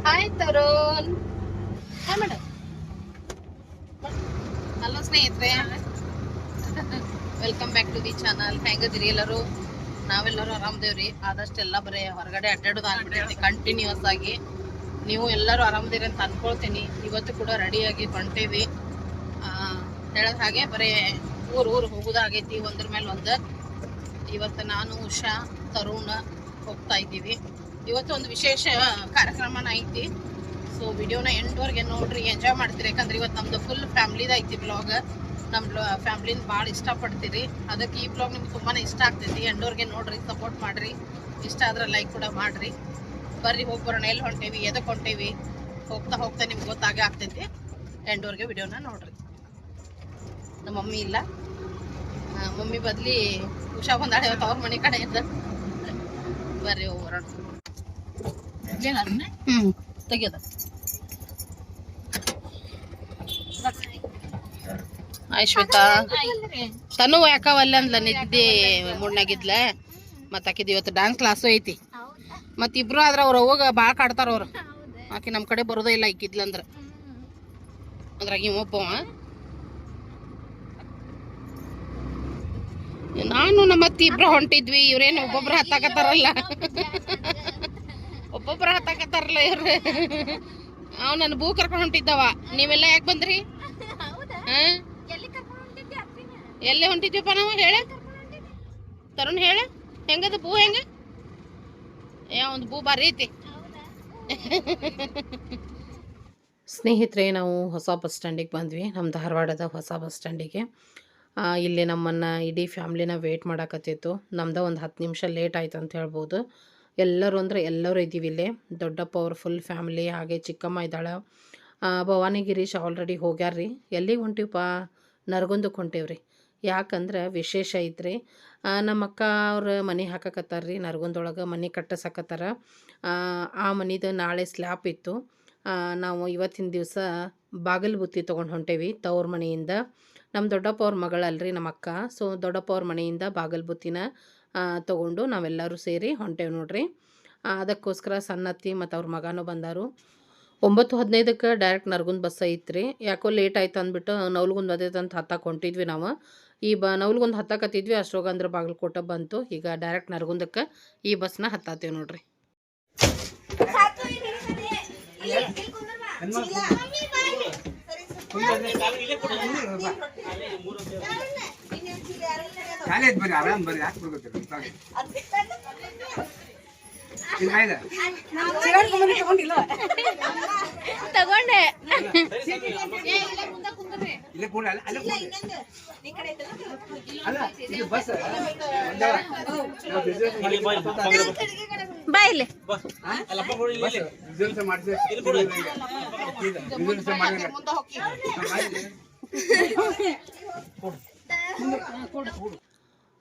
Hi Tarun. Hi madam. Hello ಸ್ನೇಹಿತರೆ, welcome back to the channel. ಹೆಂಗದಿರಿ ಎಲ್ಲರೂ? ನಾವೆಲ್ಲರೂ ಆರಾಮದೇವ್ರಿ. ಆದಷ್ಟೆಲ್ಲ ಬರೀ ಹೊರಗಡೆ ಅಡ್ಡಾಡೋದು ಆಗ್ಬಿಟ್ಟೈತಿ ಕಂಟಿನ್ಯೂಸ್ ಆಗಿ. ನೀವು ಎಲ್ಲರೂ ಆರಾಮದಿರಿ ಅಂತ ಅನ್ಕೊಳ್ತೀನಿ. ಇವತ್ತು ಕೂಡ ರೆಡಿಯಾಗಿ ಹೊಂಟೇವಿ. ಹೇಳೋದು ಹಾಗೆ ಬರೀ ಊರು ಹೋಗೋದಾಗೈತಿ ಒಂದ್ರ ಮೇಲೆ ಒಂದು. ಇವತ್ತು ನಾನು, ಉಷಾ, ತರುಣ್ ಹೋಗ್ತಾ ಇದ್ದೀವಿ. ಇವತ್ತು ಒಂದು ವಿಶೇಷ ಕಾರ್ಯಕ್ರಮನ ಐತಿ. ಸೊ ವಿಡಿಯೋನ ಎಂಡ್ವರೆಗೆ ನೋಡ್ರಿ, ಎಂಜಾಯ್ ಮಾಡ್ತೀರಿ. ಯಾಕಂದ್ರೆ ಇವತ್ತು ನಮ್ದು ಫುಲ್ ಫ್ಯಾಮ್ಲಿದ ಐತಿ ಬ್ಲಾಗ್. ನಮ್ಮ ಫ್ಯಾಮ್ಲಿನ ಭಾಳ ಇಷ್ಟಪಡ್ತೀರಿ. ಅದಕ್ಕೆ ಈ ಬ್ಲಾಗ್ ನಿಮ್ಗೆ ತುಂಬಾ ಇಷ್ಟ ಆಗ್ತೈತಿ. ಎಂಡ್ವರೆಗೆ ನೋಡ್ರಿ, ಸಪೋರ್ಟ್ ಮಾಡಿರಿ. ಇಷ್ಟ ಆದ್ರೆ ಲೈಕ್ ಕೂಡ ಮಾಡಿರಿ. ಬರ್ರಿ ಹೋಗಿ ಬರೋಣ. ಎಲ್ಲಿ ಹೊಂಟೇವಿ, ಎದಕ್ಕೆ ಹೊಂಟೇವಿ, ಹೋಗ್ತಾ ನಿಮ್ಗೆ ಗೊತ್ತಾಗೇ ಆಗ್ತೈತಿ. ಎಂಡ್ವರೆಗೆ ವಿಡಿಯೋನ ನೋಡ್ರಿ. ನಮ್ಮ ಮಮ್ಮಿ ಇಲ್ಲ, ಮಮ್ಮಿ ಬದ್ಲಿ ಉಷಾ ಬಂದಾಳೆ ಇವತ್ತು ಅವ್ರ ಮನೆ ಕಡೆಯಿಂದ. ಬರ್ರಿ ಹೋಗಿ ಬರೋಣ. ತೆಗಿಯೋದ ಶ್ವೇತಾ ತನು ಯಾಕವಲ್ಲ ಅಂದ್ಲ, ನಿದ್ದೆ ಮುಣ್ಣಾಗಿದ್ಲ. ಮತ್ತ ಆಕಿದ್ ಇವತ್ತು ಡಾನ್ಸ್ ಕ್ಲಾಸು ಐತಿ. ಮತ್ ಇಬ್ರು ಆದ್ರ ಅವ್ರ ಹೋಗ ಬಾಳ್ ಕಾಡ್ತಾರ ಅವ್ರು. ಆಕಿ ನಮ್ ಕಡೆ ಬರೋದೇ ಇಲ್ಲ ಇಕ್ಕಿದ್ಲಂದ್ರ. ಅದ್ರಾಗ ಇವ್ ಒಬ್ಬವ. ನಾನು ನಮ್ಮ ಅತ್ತಿ ಇಬ್ರ ಹೊಂಟಿದ್ವಿ. ಇವ್ರೇನು ಒಬ್ಬೊಬ್ರ ಹತ್ತಾಕತ್ತಾರಲ್ಲ, ಒಬ್ಬೊಬ್ರ ಹತ್ತಾಕತ್ತಾರಲ್ಲ ಇವ್ರು. ಅವ್ ನನ್ ಬೂ ಕರ್ಕೊಂಡ್ ಹೊಂಟಿದ್ದವ. ನೀವೆಲ್ಲ ಯಾಕೆ ಬಂದ್ರಿ? ಎಲ್ಲೇ ಹೊಂಟಿದ್ವಿಪ್ಪ ನಾವು? ಹೇಳ ತರುಣ್, ಹೇಳ ಹೆಂಗದ ಬೂ? ಹೆಂಗ ಒಂದು ಬೂ ಬಾರಿ ಐತಿ. ಸ್ನೇಹಿತರೆ, ನಾವು ಹೊಸ ಬಸ್ ಸ್ಟ್ಯಾಂಡಿಗೆ ಬಂದ್ವಿ. ನಮ್ಮ ಧಾರವಾಡದ ಹೊಸ ಬಸ್ ಸ್ಟ್ಯಾಂಡಿಗೆ. ಇಲ್ಲಿ ನಮ್ಮನ್ನು ಇಡೀ ಫ್ಯಾಮ್ಲಿನ ವೇಟ್ ಮಾಡಾಕತ್ತಿತ್ತು. ನಮ್ದು ಒಂದು 10 ನಿಮಿಷ ಲೇಟ್ ಆಯ್ತು ಅಂತ ಹೇಳ್ಬೋದು. ಎಲ್ಲರೂ ಅಂದರೆ ಎಲ್ಲರೂ ಇದ್ದೀವಿ ಇಲ್ಲೇ. ದೊಡ್ಡಪ್ಪ ಅವ್ರ ಫುಲ್ ಫ್ಯಾಮ್ಲಿ, ಹಾಗೆ ಚಿಕ್ಕಮ್ಮ ಇದ್ದಾಳೆ. ಭವಾನಿಗಿರೀಶ್ ಆಲ್ರೆಡಿ ಹೋಗ್ಯಾರ್ರಿ. ಎಲ್ಲಿಗೆ ಹೊಂಟಿವಪ್ಪ? ನರಗುಂದಕ್ಕೆ ಹೊಂಟೇವ್ರಿ. ಯಾಕಂದ್ರೆ ವಿಶೇಷ ಐತ್ರಿ. ನಮ್ಮ ಅಕ್ಕ ಅವ್ರ ಮನೆ ಹಾಕಕತ್ತಾರ್ರಿ. ನರಗುಂದೊಳಗೆ ಮನೆ ಕಟ್ಟಿಸಕತ್ತಾರ. ಆ ಮನಿದು ನಾಳೆ ಸ್ಲ್ಯಾಪ್ ಇತ್ತು. ನಾವು ಇವತ್ತಿನ ದಿವಸ ಬಾಗಿಲು ಬುತ್ತಿ ತೊಗೊಂಡು ಹೊಂಟೇವಿ ತವ್ರ ಮನೆಯಿಂದ. ನಮ್ಮ ದೊಡ್ಡಪ್ಪ ಅವ್ರ ಮಗಳಲ್ರಿ ನಮ್ಮ ಅಕ್ಕ. ಸೊ ದೊಡ್ಡಪ್ಪ ಅವ್ರ ಮನೆಯಿಂದ ಬಾಗಿಲು ಬುತ್ತಿನ ತೊಗೊಂಡು ನಾವೆಲ್ಲರೂ ಸೇರಿ ಹೊಂಟೇವಿ ನೋಡ್ರಿ. ಅದಕ್ಕೋಸ್ಕರ ಸಣ್ಣತ್ತಿ ಮತ್ತು ಅವ್ರ ಮಗನೂ ಬಂದಾರು. 9:15ಕ್ಕೆ ಡೈರೆಕ್ಟ್ ನರಗುಂದ ಬಸ್ ಐತ್ರಿ. ಯಾಕೋ ಲೇಟ್ ಆಯ್ತು ಅಂದ್ಬಿಟ್ಟು ನವಲ್ಗುಂದ್ ಅದೈತೆ ಅಂತ ಹತ್ತಕ್ಕೆ ಹೊಂಟಿದ್ವಿ ನಾವು. ನವಲ್ಗುಂದ್ ಹತ್ತಕತ್ತಿದ್ವಿ, ಅಷ್ಟೊಗಂದ್ರೆ ಬಾಗಲಕೋಟೆ ಬಂತು. ಈಗ ಡೈರೆಕ್ಟ್ ನರಗುಂದಕ್ಕೆ ಈ ಬಸ್ನ ಹತ್ತಾತೀವಿ ನೋಡ್ರಿ. ತಗೊಂಡೆ ಬಾ ಇಲ್ಲಿ.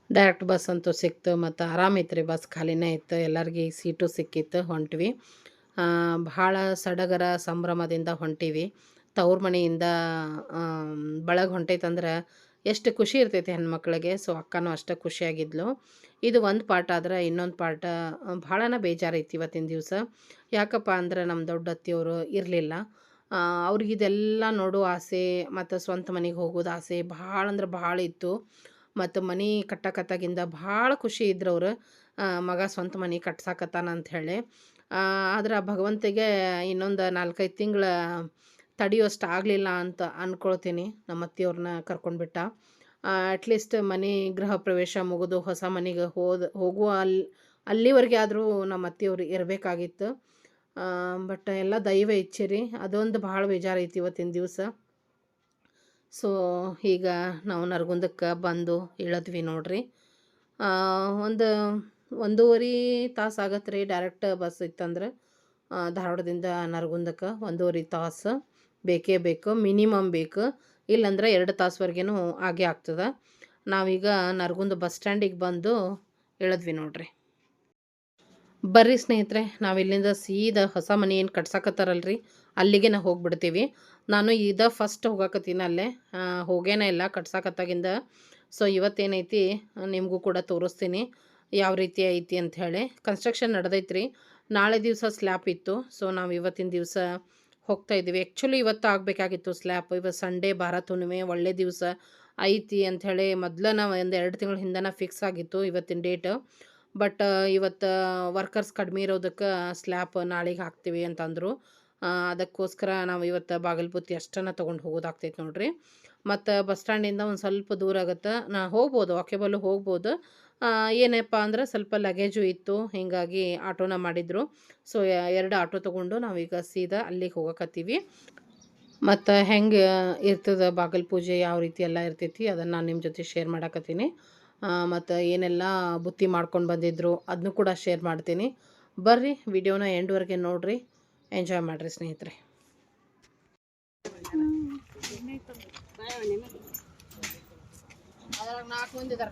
ಡೈರೆಕ್ಟ್ ಬಸ್ ಅಂತೂ ಸಿಕ್ತು. ಮತ್ತು ಆರಾಮಿತ್ತು ರೀ, ಬಸ್ ಖಾಲಿನೇ ಇತ್ತು. ಎಲ್ಲರಿಗೆ ಸೀಟು ಸಿಕ್ಕಿತ್ತು. ಹೊಂಟ್ವಿ. ಭಾಳ ಸಡಗರ ಸಂಭ್ರಮದಿಂದ ಹೊಂಟೀವಿ. ತವ್ರ ಮನೆಯಿಂದ ಬಳಗ ಹೊಂಟೈತಂದ್ರೆ ಎಷ್ಟು ಖುಷಿ ಇರ್ತೈತಿ ಹೆಣ್ಮಕ್ಳಿಗೆ. ಸೊ ಅಕ್ಕನೂ ಅಷ್ಟೇ ಖುಷಿಯಾಗಿದ್ಲು. ಇದು ಒಂದು ಪಾಠ ಆದ್ರೆ ಇನ್ನೊಂದು ಪಾಠ ಭಾಳನ ಬೇಜಾರೈತಿ ಇವತ್ತಿನ ದಿವಸ. ಯಾಕಪ್ಪ ಅಂದ್ರೆ ನಮ್ಮ ದೊಡ್ಡ ಅತ್ತಿಯವರು ಇರಲಿಲ್ಲ. ಅವ್ರಿಗಿದೆಲ್ಲ ನೋಡೋ ಆಸೆ ಮತ್ತು ಸ್ವಂತ ಮನೆಗೆ ಹೋಗೋದು ಆಸೆ ಭಾಳ ಅಂದ್ರೆ ಭಾಳ ಇತ್ತು. ಮತ್ತು ಮನೆ ಕಟ್ಟಕತ್ತಾಗಿಂದ ಭಾಳ ಖುಷಿ ಇದ್ರು ಅವರು. ಮಗ ಸ್ವಂತ ಮನೆ ಕಟ್ಸಾಕತ್ತಾನ ಅಂಥೇಳಿ. ಆದ್ರೆ ಭಗವಂತಿಗೆ ಇನ್ನೊಂದು 4-5 ತಿಂಗಳ ತಡೆಯೋಷ್ಟು ಆಗಲಿಲ್ಲ ಅಂತ ಅಂದ್ಕೊಳ್ತೀನಿ. ನಮ್ಮ ಅತ್ತಿಯವ್ರನ್ನ ಕರ್ಕೊಂಡ್ಬಿಟ್ಟ. ಅಟ್ಲೀಸ್ಟ್ ಮನೆ ಗೃಹ ಪ್ರವೇಶ ಮುಗಿದು ಹೊಸ ಮನೆಗೆ ಹೋಗುವ ಅಲ್ಲಿವರೆಗೆ ಆದರೂ ನಮ್ಮ ಅತ್ತಿಯವ್ರು ಇರಬೇಕಾಗಿತ್ತು. ಬಟ್ ಎಲ್ಲ ದೈವ ಇಚ್ಛೆ. ಅದೊಂದು ಭಾಳ ಬೇಜಾರೈತಿ ಇವತ್ತಿನ ದಿವಸ. ಸೊ ಈಗ ನಾವು ನರಗುಂದಕ್ಕೆ ಬಂದು ಇಳಿದ್ವಿ ನೋಡ್ರಿ. ಒಂದು 1.5 ತಾಸು ಆಗತ್ತೆ ರೀ. ಡೈರೆಕ್ಟ್ ಬಸ್ ಇತ್ತಂದ್ರೆ ಧಾರವಾಡದಿಂದ ನರಗುಂದಕ್ಕೆ 1.5 ತಾಸು ಬೇಕೇ ಬೇಕು, ಮಿನಿಮಮ್ ಬೇಕು. ಇಲ್ಲಾಂದ್ರೆ 2 ತಾಸುವರೆಗೂ ಆಗೇ ಆಗ್ತದೆ. ನಾವೀಗ ನರಗುಂದ ಬಸ್ ಸ್ಟ್ಯಾಂಡಿಗೆ ಬಂದು ಇಳಿದ್ವಿ ನೋಡ್ರಿ. ಬರ್ರಿ ಸ್ನೇಹಿತರೆ, ನಾವಿಲ್ಲಿಂದ ಸೀದಾ ಹೊಸ ಮನೆ ಏನು ಕಟ್ಸಾಕತ್ತಾರಲ್ರಿ ಅಲ್ಲಿಗೆ ನಾವು ಹೋಗಿಬಿಡ್ತೀವಿ. ನಾನು ಫಸ್ಟ್ ಹೋಗಾಕತ್ತೀನಿ ಅಲ್ಲೇ. ಹೋಗೇನೇ ಇಲ್ಲ ಕಟ್ಸಾಕತ್ತಾಗಿಂದ. ಸೊ ಇವತ್ತೇನೈತಿ ನಿಮಗೂ ಕೂಡ ತೋರಿಸ್ತೀನಿ. ಯಾವ ರೀತಿ ಐತಿ ಅಂಥೇಳಿ. ಕನ್ಸ್ಟ್ರಕ್ಷನ್ ನಡೆದೈತ್ರಿ. ನಾಳೆ ದಿವಸ ಸ್ಲ್ಯಾಪ್ ಇತ್ತು. ಸೊ ನಾವು ಇವತ್ತಿನ ದಿವಸ ಹೋಗ್ತಾ ಇದ್ದೀವಿ. ಆ್ಯಕ್ಚುಲಿ ಇವತ್ತು ಆಗಬೇಕಾಗಿತ್ತು ಸ್ಲ್ಯಾಪ್. ಇವತ್ತು ಸಂಡೇ ಭಾರತ ಹುಣ್ಣಿಮೆ ಒಳ್ಳೆ ದಿವಸ ಐತಿ ಅಂಥೇಳಿ ಮೊದಲನ ಒಂದು 2 ತಿಂಗಳ ಹಿಂದನ ಫಿಕ್ಸ್ ಆಗಿತ್ತು ಇವತ್ತಿನ ಡೇಟ್. ಬಟ್ ಇವತ್ತು ವರ್ಕರ್ಸ್ ಕಡಿಮೆ ಇರೋದಕ್ಕೆ ಸ್ಲ್ಯಾಪ್ ನಾಳೆಗೆ ಹಾಕ್ತೀವಿ ಅಂತಂದರು. ಅದಕ್ಕೋಸ್ಕರ ನಾವು ಇವತ್ತು ಬಾಗಲಪುತ್ತಿ ಅಷ್ಟನ್ನು ತೊಗೊಂಡು ಹೋಗೋದಾಗ್ತೈತೆ ನೋಡ್ರಿ. ಮತ್ತು ಬಸ್ ಸ್ಟ್ಯಾಂಡಿಂದ ಒಂದು ಸ್ವಲ್ಪ ದೂರ ಆಗುತ್ತೆ. ಹೋಗ್ಬೋದು, ವಾಕೆಬಲ್ಲು ಹೋಗ್ಬೋದು. ಏನಪ್ಪ ಅಂದ್ರೆ ಸ್ವಲ್ಪ ಲಗೇಜು ಇತ್ತು, ಹೀಗಾಗಿ ಆಟೋನ ಮಾಡಿದರು. ಸೊ 2 ಆಟೋ ತೊಗೊಂಡು ನಾವೀಗ ಸೀದಾ ಅಲ್ಲಿಗೆ ಹೋಗಕತ್ತೀವಿ. ಮತ್ತು ಹೆಂಗೆ ಇರ್ತದೆ ಬಾಗಿಲ ಪೂಜೆ, ಯಾವ ರೀತಿ ಎಲ್ಲ ಇರ್ತೈತಿ ಅದನ್ನು ನಾನು ನಿಮ್ಮ ಜೊತೆ ಶೇರ್ ಮಾಡಕತ್ತೀನಿ. ಮತ್ತು ಏನೆಲ್ಲ ಬುತ್ತಿ ಮಾಡ್ಕೊಂಡು ಬಂದಿದ್ರು ಅದನ್ನು ಕೂಡ ಶೇರ್ ಮಾಡ್ತೀನಿ. ಬರ್ರಿ ವಿಡಿಯೋನ ಎಂಡ್ವರೆಗೆ ನೋಡಿರಿ, ಎಂಜಾಯ್ ಮಾಡಿರಿ ಸ್ನೇಹಿತರೆ. ಅದ್ರಾಗ 4 ಮಂದಿ ಇದಾರೆ.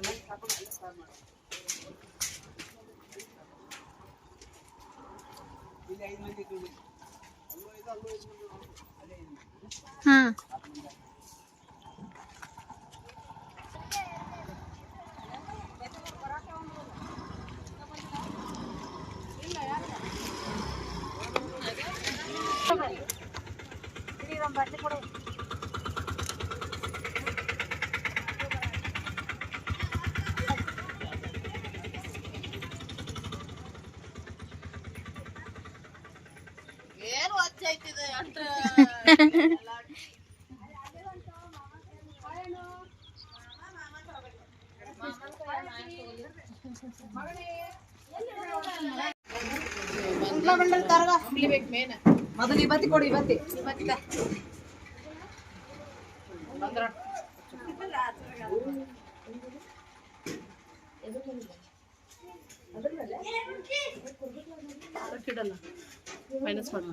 ಹಾಂ ಏನು ಹಚ್ಚೈತಿದೆ ಅಷ್ಟ ಮೊದಲು ಇವತ್ತಿ ಕೊಡಿ. ಇವತ್ತಿ ಮೈನಸ್ ಮಾಡಿ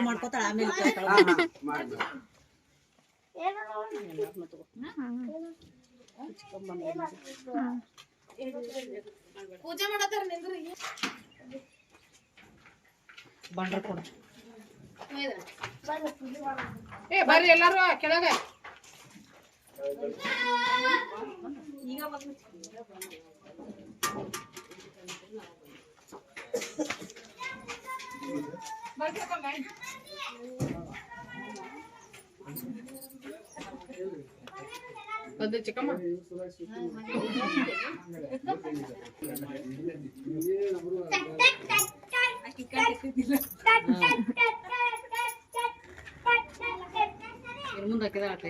ಮಾಡ್ಕೋತಾಳ ಆಮೇಲೆ ಪೂಜೆ ಮಾಡತ್ತಾರ ನಿಂದ್ರಿ. ಬಂಡ್ರ ಕೊಡ. ಏ ಬರ್ರಿ ಎಲ್ಲಾರು ಕೆಳಗ. ಈಗ ಬಂದು ಚಿಕ್ಕಮ್ಮ ಮುಂದೆ ಹಾಕಿದ ಆಟ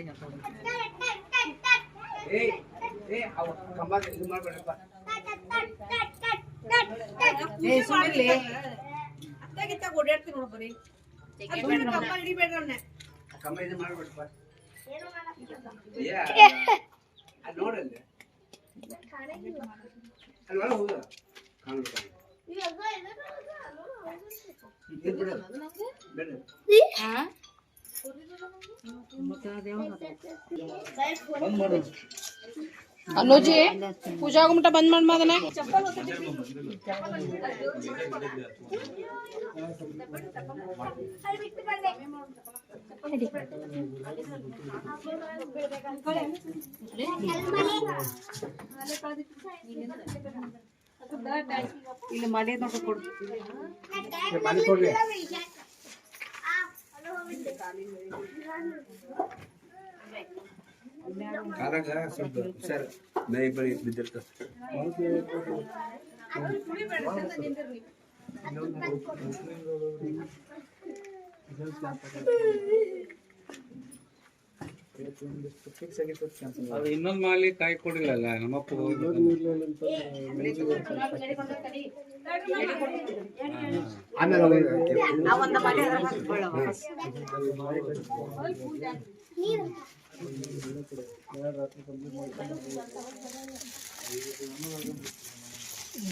ಓಡಾಡ್ತೀನಿ ನೋಡ್ಬರಿ ನೋಡಲ್ಲ ಅನ್ನೋಜಿ ಪೂಜಾ ಗುಮಟ ಬಂದ್ ಮಾಡಿ ಮಾದನ ಇಲ್ಲಿ ಮಾಡಿ ನೋಡ್ಕೊಂಡು ಕೊಡ್ತೀವಿ. ಕಾರಾಗ ಸ್ವಲ್ಪ ಹುಷಾರ ನೈ ಬಳಿ ಬಿದ್ದಿರ್ತದೆ. ಇನ್ನೊಂದು ಮಾಲಿ ಕಾಯಿ ಕೊಡಿಲ್ಲಲ್ಲ ನಮ್ಮಪ್ಪ.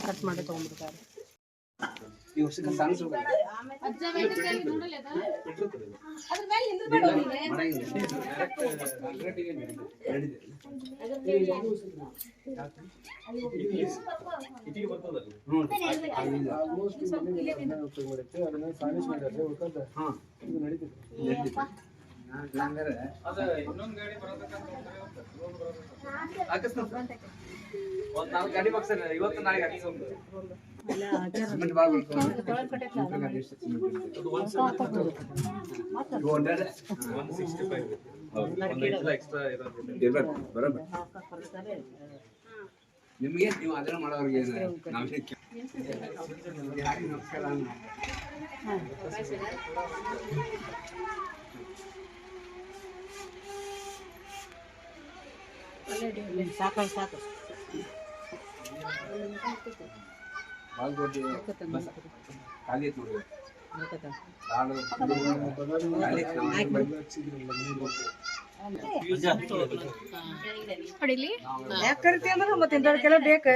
ಕಟ್ ಮಾಡಿ ತಗೊಂಡ್ಬಿಡ್ತಾರೆ. ಒಂದ್ 4 ಗಾಡಿ ಬಕ್ಸರ್ ಇವತ್ತು ನಾಳೆಗೆ ಹಾಕಿಸೋದು ನಿಮ್ಗೆ ನೀವು ಅದನ್ನ ಮಾಡೋರಿಗೆ ಸಾಕು ಸಾಕು ಖಾಲಿ ಐತ್ ನೋಡಿ ಯಾಕೆ ಕರಿತೀವಿ ಅಂದ್ರೆ ಮತ್ತೆ ಇಂಥದಕ್ಕೆಲ್ಲ ಬೇಕು.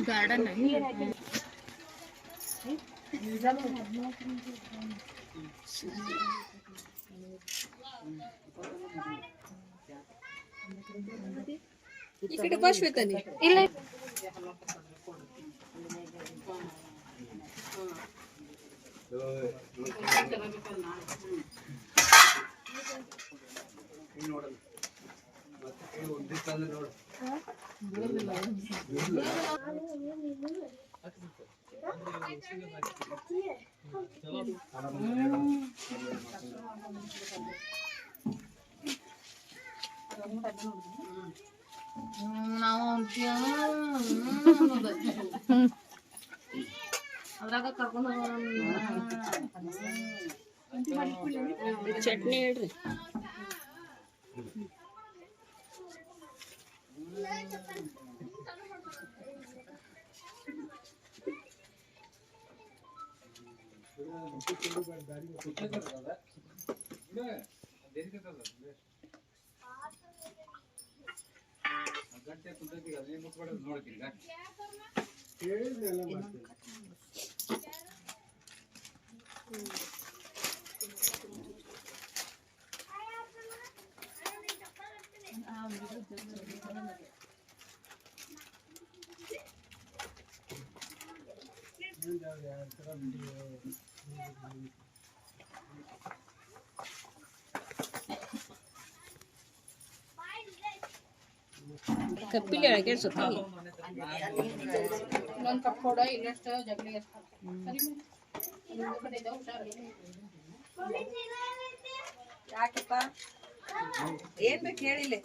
ಗಾರ್ಡನ್ ಈ ಕಡೆ ಪಾಶ್ವೇತನಿ ಇಲ್ಲ ಅದ್ರಾಗ ಕರ್ಕೊಂಡು ಚಟ್ನಿ ಹೇಳ್ರಿ. ಕಪ್ಪಿಲಿ ಅಳಗೆ ಸುತ್ತ ಇನ್ನೊಂದು ಕಪ್ ಕೊಡ ಇನ್ನಷ್ಟು ಜಗಲಿ ಯಾಕಪ್ಪ ಏನ್ ಬೇಕು ಹೇಳಿಲ್ಲ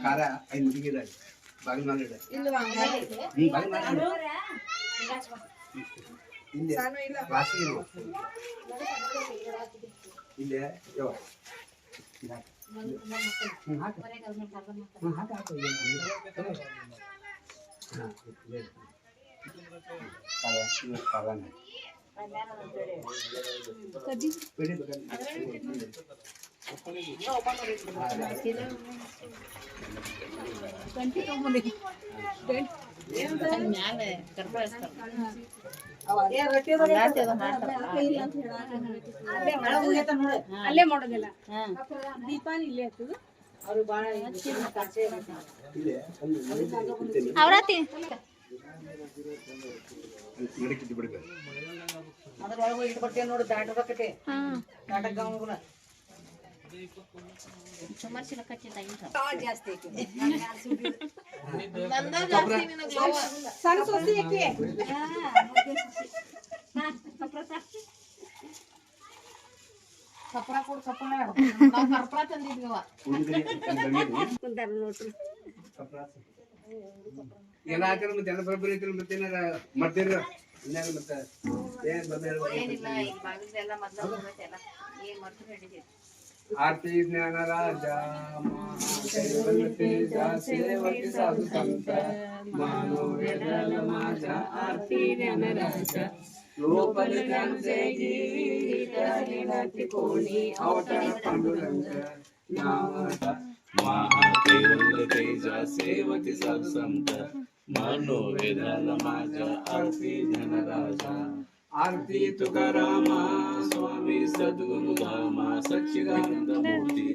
ಖಾರ 5 ಮುಗಿದ ಬಾಗಿಲು ಮಾಡಿಡ ಇಲ್ಲ ರಾಶಿ ಇಲ್ಲ ಯೋ ಅಲ್ಲೇ ಮಾಡೋದಿಲ್ಲ ದೀಪಾನಿ ಇಲ್ಲೇ ಹತ್ತದು ಅವ್ರು ಬಾಳ ಅದ್ರೊಳಗೆ ಇಟ್ಬಿಡ್ತೇವೆ ನೋಡಿ ದಾಟಬೇಕತೆ ದಾಟಕ್ ಸಣ್ಣ ಸೊಸಿ ಆಕಿ. ಕಪ್ರ ಕೊಡು ಕಪ್ರ. ನಾವು ಕರ್ಪೂರ ತಂದಿದ್ವಿವ. ಎಲ್ಲ ಹಾಕಿರ ಮತ್ತೆ ಎಲ್ಲ ಬರೋಬ್ಬರಿ ಐತಿಲ್ಲ ಮತ್ತೆ ಏನಾರ ಮಾಡ್ತೀರ ಇನ್ಯಾಗ ಮತ್ತೆ ಏನ್ ಆರ್ತಿ ಜ್ಞಾನ ರಾಜ ಸೇವಕಿ ಸಾಧು ಸಂತ ಮಾನೋ ವೇದ ಮಾಜ ಆರ್ತಿ ಜ್ಞಾನ ರಾಜ लोपल ज्ञान से गीता कोणी अवतार पांडुरंग नामता महादेवल तेज सेवकी सत्संत मनो वेदाल माझा आरती धनराजा आरती तुकाराम स्वामी सद्गुरु धाम सच्चिदानंद मूर्ती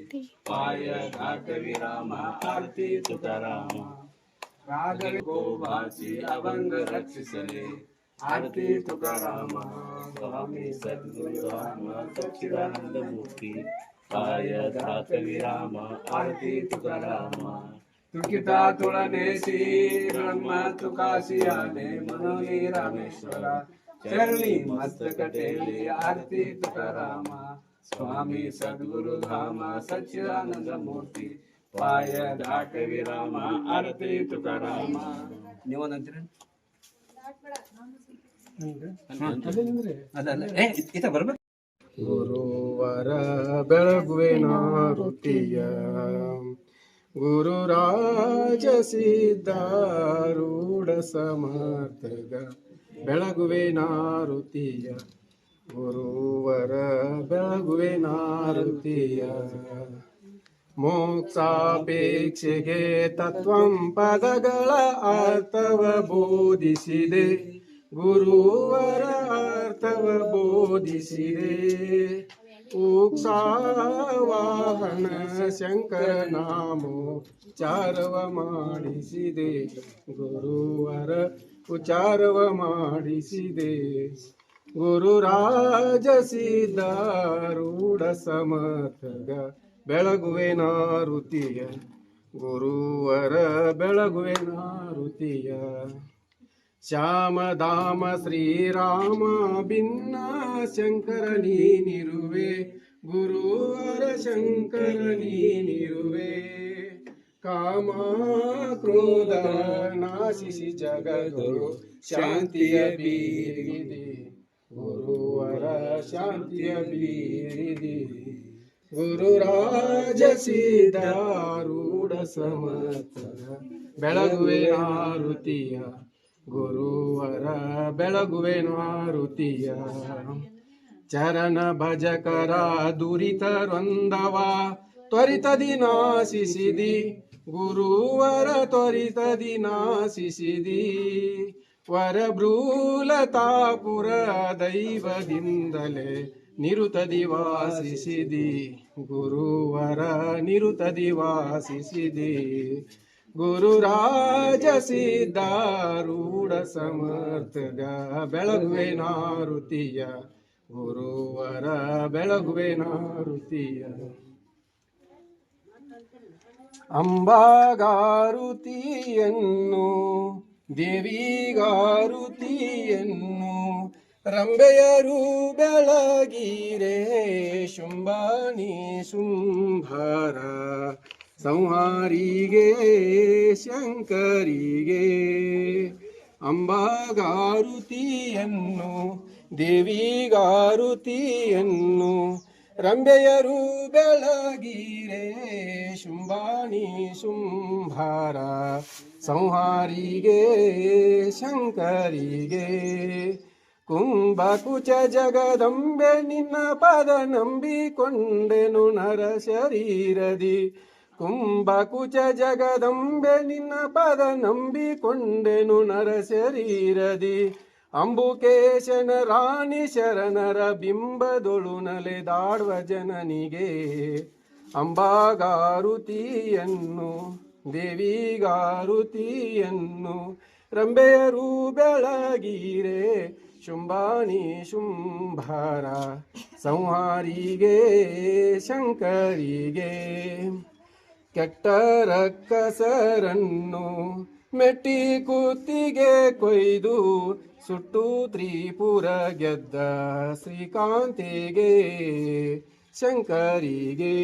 पाय घाट विराम आरती तुकाराम राघव गोभासी अभंग रक्षिसले आरती तुकाराम स्वामी सद्गुरु धाम सच्चिदानंद मूर्ती पाय घाट विराम आरती तुकाराम तुकिता तुळनेसी ब्रह्म तुकाशी आले मनोनी रामेश्वर चरणी मस्तक टेली आरती तुकाराम स्वामी सद्गुरु धाम सच्चिदानंद मूर्ती पाय घाट विराम आरती तुकाराम ನೀವೊಂದಂತೀರ ಅದಲ್ಲ ಇತ ಬರ್ಬೇಕು ಗುರುವರ ಬೆಳಗುವಿನ ವೃತ್ತಿಯ ಗುರುರಾಜ ಸಿದ್ಧಾರೂಢ ಸಮರ್ಥಗ ಬೆಳಗುವಿನ ವೃತ್ತಿಯ ಗುರುವರ ಬೆಳಗುವಿನ ವೃತ್ತಿಯ ಮೋಕ್ಷಾಪೇಕ್ಷೆಗೆ ತತ್ವಂ ಪದಗಳ ಅರ್ಥವ ಬೋಧಿಸಿದೆ ಗುರುವರ ಅರ್ಥವ ಬೋಧಿಸಿದೆ ಉಕ್ಷಾವಾಹನ ಶಂಕರ ನಾಮೋ ಉಚ್ಚಾರವ ಮಾಡಿಸಿದೆ ಗುರುವರ ಉಚ್ಚಾರವ ಮಾಡಿಸಿದೆ ಗುರುರಾಜ ಸಿದ್ಧಾರೂಢ ಸಮರ್ಥಗ ಬೆಳಗುವೆನ ವೃತ್ತಿಯ ಗುರುವರ ಬೆಳಗುವೆನ ವೃತ್ತಿಯ ಶ್ಯಾಮಧಾಮ ಶ್ರೀರಾಮ ಭಿನ್ನ ಶಂಕರ ನೀನಿರುವೆ ಗುರುವರ ಶಂಕರ ನೀನಿರುವೆ ಕಾಮ ಕ್ರೋಧ ನಾಶಿಸಿ ಜಗದ್ಗುರು ಶಾಂತಿಯ ಬೀರಿದೆ ಗುರುವರ ಶಾಂತಿಯ ಬೀರಿದೆ ಗುರುರಾಜ ಸಿದ್ಧಾರೂಢ ಸಮರ್ಥರ ಬೆಳಗುವೆನ ವೃತ್ತಿಯ ಗುರುವರ ಬೆಳಗುವೆನ ವೃತ್ತಿಯ ಚರಣ ಭಜಕರ ದುರಿತರೊಂದವ ತ್ವರಿತದಿ ನಾಶಿಸಿದಿ ಗುರುವರ ತ್ವರಿತದಿ ನಾಶಿಸಿದಿ ವರಭ್ರೂಲತಾಪುರ ದೈವದಿಂದಲೇ ನಿರುತದಿ ವಾಸಿಸಿದಿ ಗುರುವರ ನಿರುತದಿ ವಾಸಿಸಿದಿ ಗುರುರಾಜ ಸಿದ್ಧಾರೂಢ ಸಮರ್ಥಗ ಬೆಳಗುವೆನ ವೃತ್ತಿಯ ಗುರುವರ ಬೆಳಗುವೆನ ವೃತ್ತಿಯ ಅಂಬಾಗಾರುತಿಯನ್ನು ದೇವಿಗಾರುತಿಯನ್ನು ರಂಬೆಯರು ಬೆಳಗಿರೆ ಶುಂಭಾನಿ ಶುಂಭರ ಸಂಹಾರಿಗೆ ಶಂಕರಿಗೆ ಅಂಬಾಗಾರುತಿಯನ್ನು ದೇವಿಗಾರುತಿಯನ್ನು ರಂಬೆಯರು ಬೆಳಗಿರೆ ಶುಂಭಾನಿ ಶುಂಭಾರ ಸಂಹಾರಿಗೆ ಶಂಕರಿಗೆ ಕುಂಭಕುಚ ಜಗದಂಬೆ ನಿನ್ನ ಪದ ನಂಬಿಕೊಂಡೆನು ನರ ಶರೀರದಿ ಕುಂಭಕುಚ ಜಗದಂಬೆ ನಿನ್ನ ಪದ ನಂಬಿಕೊಂಡೆನು ನರ ಶರೀರದಿ ಅಂಬುಕೇಶನ ರಾಣಿ ಶರಣರ ಬಿಂಬದೊಳು ನಲೆದಾಡುವ ಜನನಿಗೆ ಅಂಬಾಗಾರುತಿಯನ್ನು ದೇವಿಗಾರುತಿಯನ್ನು ರಂಬೆಯರು ಬೆಳಗಿರೆ ಶುಂಭಾನಿ ಶುಂಭಾರ ಸಂಹಾರಿಗೆ ಶಂಕರಿಗೆ ಕೆಟ್ಟ ರಕ್ಕಸರನ್ನು ಮೆಟ್ಟಿ ಕುತ್ತಿಗೆ ಕೊಯ್ದು ಸುಟ್ಟು ತ್ರಿಪುರ ಗೆದ್ದ ಶ್ರೀಕಾಂತಿಗೆ ಶಂಕರಿಗೆ